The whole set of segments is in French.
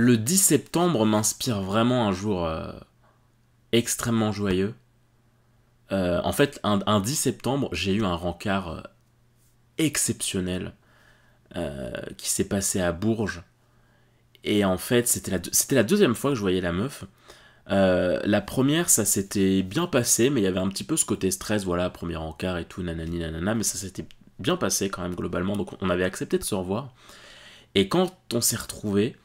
Le 10 septembre m'inspire vraiment un jour extrêmement joyeux. En fait, un 10 septembre, j'ai eu un rencard exceptionnel qui s'est passé à Bourges. Et en fait, c'était la deuxième fois que je voyais la meuf. La première, ça s'était bien passé, mais il y avait un petit peu ce côté stress, voilà, premier encart et tout, nanani nanana, mais ça s'était bien passé quand même globalement, donc on avait accepté de se revoir. Et quand on s'est retrouvés,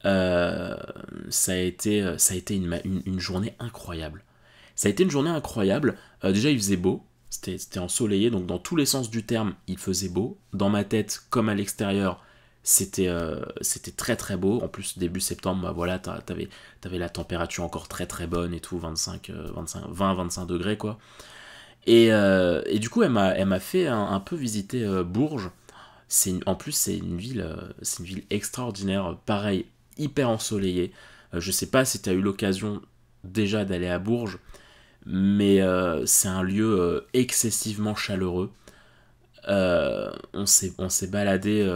euh, ça a été une journée incroyable. Ça a été une journée incroyable. Déjà, il faisait beau, c'était ensoleillé, donc dans tous les sens du terme, il faisait beau. Dans ma tête, comme à l'extérieur, c'était très très beau. En plus, début septembre, bah voilà, t'avais la température encore très très bonne et tout, 20-25 degrés quoi. Et du coup, elle m'a fait un peu visiter Bourges. En plus, c'est une ville extraordinaire, pareil, hyper ensoleillée. Je sais pas si tu as eu l'occasion déjà d'aller à Bourges, mais c'est un lieu excessivement chaleureux. On s'est baladé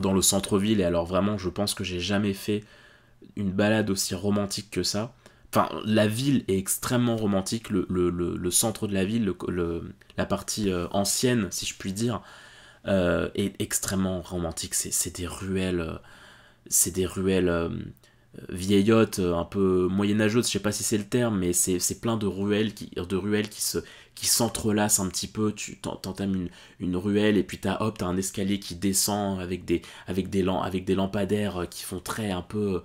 dans le centre-ville, et alors vraiment, je pense que j'ai jamais fait une balade aussi romantique que ça. Enfin, la ville est extrêmement romantique, le centre de la ville, la partie ancienne, si je puis dire, est extrêmement romantique. C'est des ruelles vieillotte, un peu moyenâgeuse, je sais pas si c'est le terme, mais c'est plein de ruelles qui s'entrelacent un petit peu. Tu t'entames une ruelle et puis t'as un escalier qui descend avec des lampadaires qui font très un peu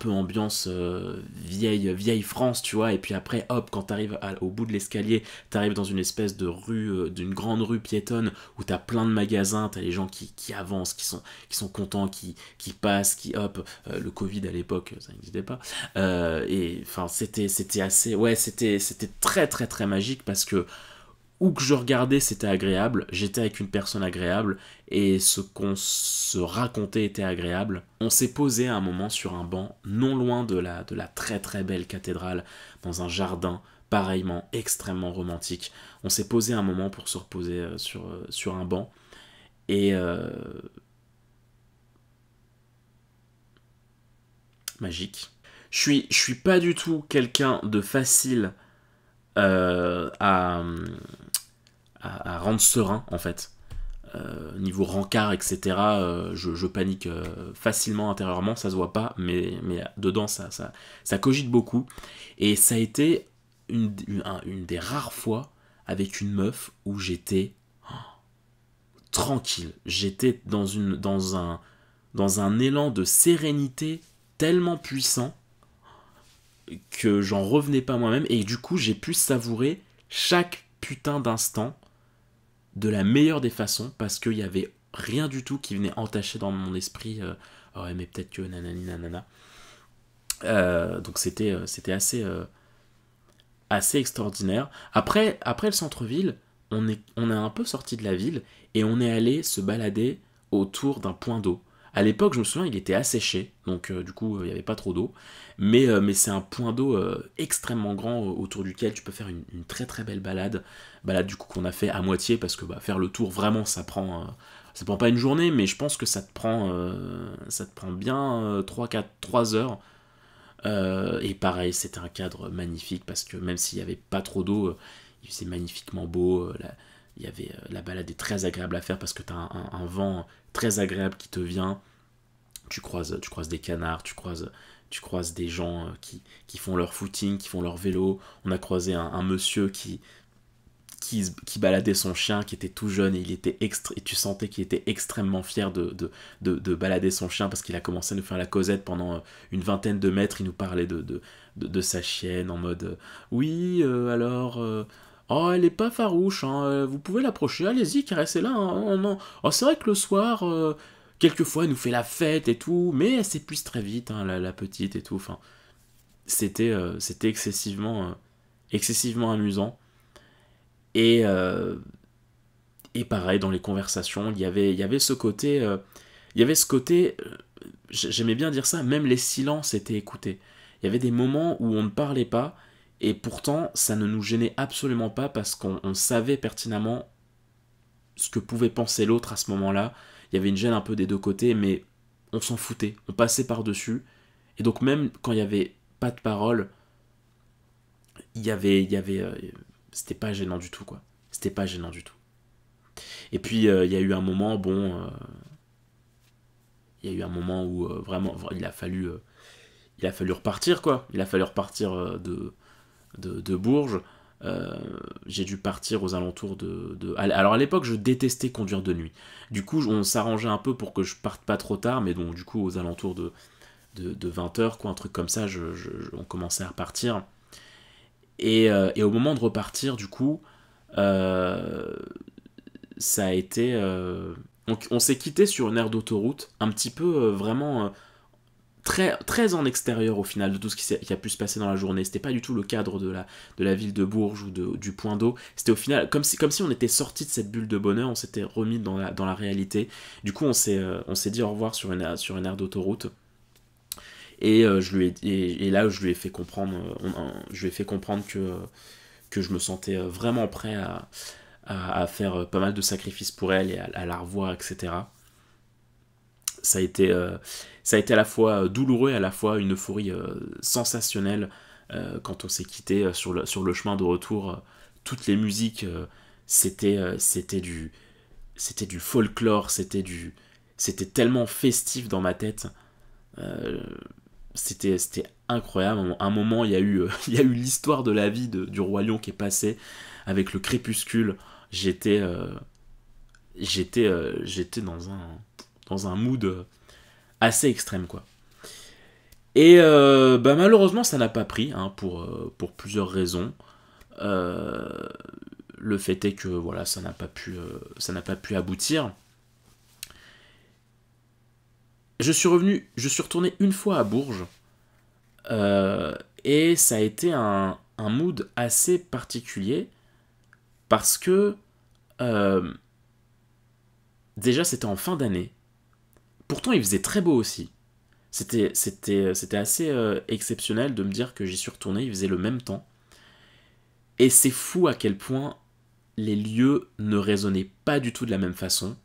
ambiance vieille France, tu vois. Et puis après, hop, quand au bout de l'escalier, t'arrives dans une espèce de rue, d'une grande rue piétonne où t'as plein de magasins, t'as les gens qui avancent, qui sont contents, qui passent, le Covid à l'époque, ça n'existait pas. Et enfin, c'était assez, ouais, c'était très très très magique parce que où que je regardais, c'était agréable. J'étais avec une personne agréable et ce qu'on se racontait était agréable. On s'est posé à un moment sur un banc, non loin de la très très belle cathédrale, dans un jardin pareillement extrêmement romantique. On s'est posé un moment pour se reposer sur un banc et magique. Je suis pas du tout quelqu'un de facile euh, à, à rendre serein en fait. Niveau rencard, etc., je panique facilement intérieurement, ça se voit pas, mais dedans ça cogite beaucoup. Et ça a été une des rares fois avec une meuf où j'étais tranquille. J'étais dans un élan de sérénité tellement puissant que j'en revenais pas moi-même et du coup j'ai pu savourer chaque putain d'instant de la meilleure des façons parce qu'il y avait rien du tout qui venait entacher dans mon esprit oh ouais mais peut-être que nanani nanana. Donc c'était assez extraordinaire. Après le centre-ville, on est un peu sorti de la ville et on est allé se balader autour d'un point d'eau. À l'époque, je me souviens, il était asséché, donc du coup, il n'y avait pas trop d'eau. Mais c'est un point d'eau extrêmement grand autour duquel tu peux faire une très très belle balade. Balade du coup qu'on a fait à moitié parce que bah, faire le tour, vraiment, ça prend pas une journée, mais je pense que ça te prend bien 3 heures. Et pareil, c'était un cadre magnifique parce que même s'il n'y avait pas trop d'eau, il faisait magnifiquement beau. La balade est très agréable à faire parce que tu as un vent très agréable qui te vient. Tu croises des canards, tu croises des gens qui font leur footing, qui font leur vélo. On a croisé un monsieur qui baladait son chien, qui était tout jeune, et et tu sentais qu'il était extrêmement fier de balader son chien parce qu'il a commencé à nous faire la causette pendant une vingtaine de mètres. Il nous parlait de sa chienne en mode oui, alors. Oh, elle est pas farouche, hein, vous pouvez l'approcher, allez-y, caressez-la. Hein, oh, non. Oh, c'est vrai que le soir, quelquefois, elle nous fait la fête et tout, mais elle s'épuise très vite, hein, la petite et tout. Enfin, c'était excessivement amusant. Et, euh, et pareil, dans les conversations, il y avait ce côté, j'aimais bien dire ça, même les silences étaient écoutés. Il y avait des moments où on ne parlait pas, et pourtant, ça ne nous gênait absolument pas parce qu'on savait pertinemment ce que pouvait penser l'autre à ce moment-là. Il y avait une gêne un peu des deux côtés, mais on s'en foutait, on passait par-dessus. Et donc même quand il n'y avait pas de parole, c'était pas gênant du tout, quoi. C'était pas gênant du tout. Et puis il y a eu un moment, il y a eu un moment où vraiment il a fallu repartir, quoi. Il a fallu repartir de Bourges. J'ai dû partir aux alentours Alors à l'époque, je détestais conduire de nuit. Du coup, on s'arrangeait un peu pour que je parte pas trop tard, mais donc du coup, aux alentours de 20h, quoi, un truc comme ça, on commençait à repartir. Et au moment de repartir, du coup, ça a été... on s'est quitté sur une aire d'autoroute, un petit peu vraiment... très, très en extérieur au final de tout ce qui a pu se passer dans la journée. C'était pas du tout le cadre de la ville de Bourges ou du point d'eau. C'était au final comme si on était sorti de cette bulle de bonheur, on s'était remis dans la réalité. Du coup, on s'est dit au revoir sur une aire d'autoroute. Et là, je lui ai fait comprendre, que je me sentais vraiment prêt à faire pas mal de sacrifices pour elle et à la revoir, etc. Ça a été à la fois douloureux et à la fois une euphorie sensationnelle quand on s'est quitté sur le chemin de retour. Toutes les musiques, c'était du folklore, c'était tellement festif dans ma tête. C'était incroyable. À un moment, il y a eu l'histoire de la vie du roi lion qui est passée avec le crépuscule. J'étais dans un mood assez extrême, quoi. Et malheureusement, ça n'a pas pris, hein, pour plusieurs raisons. Le fait est que voilà, ça n'a pas pu aboutir. Je suis retourné une fois à Bourges, et ça a été un mood assez particulier parce que déjà c'était en fin d'année. Pourtant, il faisait très beau aussi. C'était assez exceptionnel de me dire que j'y suis retourné, il faisait le même temps. Et c'est fou à quel point les lieux ne résonnaient pas du tout de la même façon.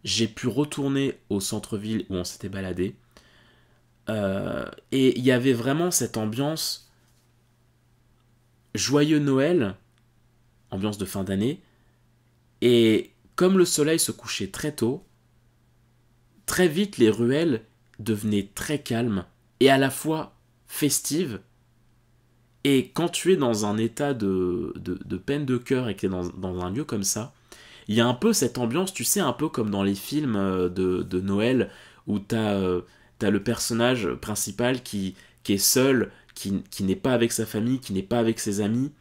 J'ai pu retourner au centre-ville où on s'était baladé. Et il y avait vraiment cette ambiance joyeux Noël, ambiance de fin d'année. Et comme le soleil se couchait très tôt, très vite les ruelles devenaient très calmes et à la fois festives. Et quand tu es dans un état de peine de cœur et que tu es dans un lieu comme ça, il y a un peu cette ambiance, tu sais, un peu comme dans les films de Noël, où t'as le personnage principal qui est seul, qui n'est pas avec sa famille, qui n'est pas avec ses amis,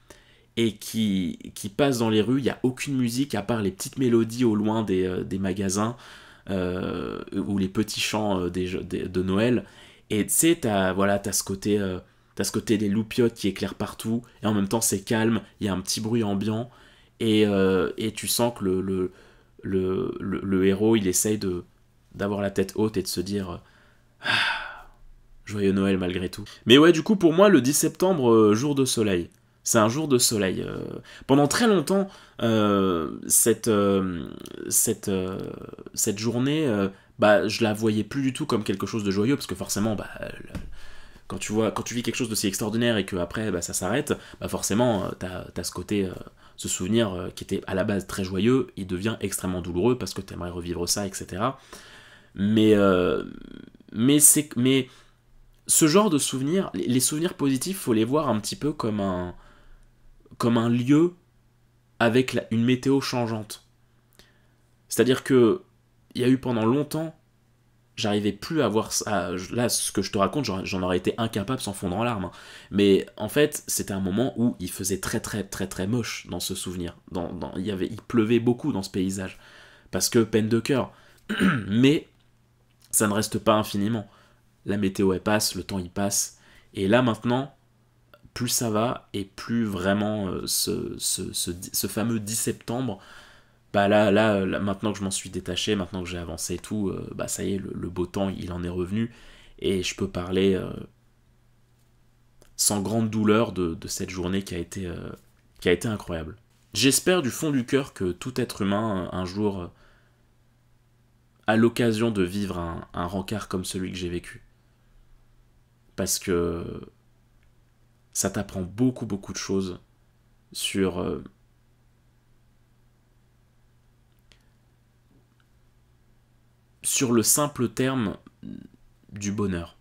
et qui passe dans les rues. Il n'y a aucune musique à part les petites mélodies au loin des magasins, ou les petits chants de Noël. Et tu sais, t'as ce côté des loupiottes qui éclairent partout, et en même temps c'est calme, il y a un petit bruit ambiant, et tu sens que le héros, il essaye d'avoir la tête haute et de se dire joyeux Noël malgré tout. Mais ouais, du coup, pour moi, le 10 septembre, jour de soleil. C'est un jour de soleil. Pendant très longtemps, cette journée, je la voyais plus du tout comme quelque chose de joyeux, parce que forcément, quand tu vis quelque chose d'aussi extraordinaire et que après ça s'arrête, forcément, t'as ce côté, ce souvenir qui était à la base très joyeux, il devient extrêmement douloureux parce que t'aimerais revivre ça, etc. Mais ce genre de souvenirs, les souvenirs positifs, faut les voir un petit peu comme un lieu avec une météo changeante. C'est-à-dire que il y a eu pendant longtemps, j'arrivais plus à voir ça. Là, ce que je te raconte, j'en aurais été incapable sans fondre en larmes, hein. Mais en fait, c'était un moment où il faisait très très très très moche dans ce souvenir. Il pleuvait beaucoup dans ce paysage. Parce que peine de cœur. Mais ça ne reste pas infiniment. La météo elle passe, le temps il passe. Et là maintenant, plus ça va, et plus vraiment ce fameux 10 septembre, là, maintenant que je m'en suis détaché, maintenant que j'ai avancé et tout, ça y est, le beau temps, il en est revenu, et je peux parler sans grande douleur de cette journée qui a été incroyable. J'espère du fond du cœur que tout être humain, un jour, à l'occasion de vivre un rencard comme celui que j'ai vécu. Parce que ça t'apprend beaucoup, beaucoup de choses sur, sur le simple terme du bonheur.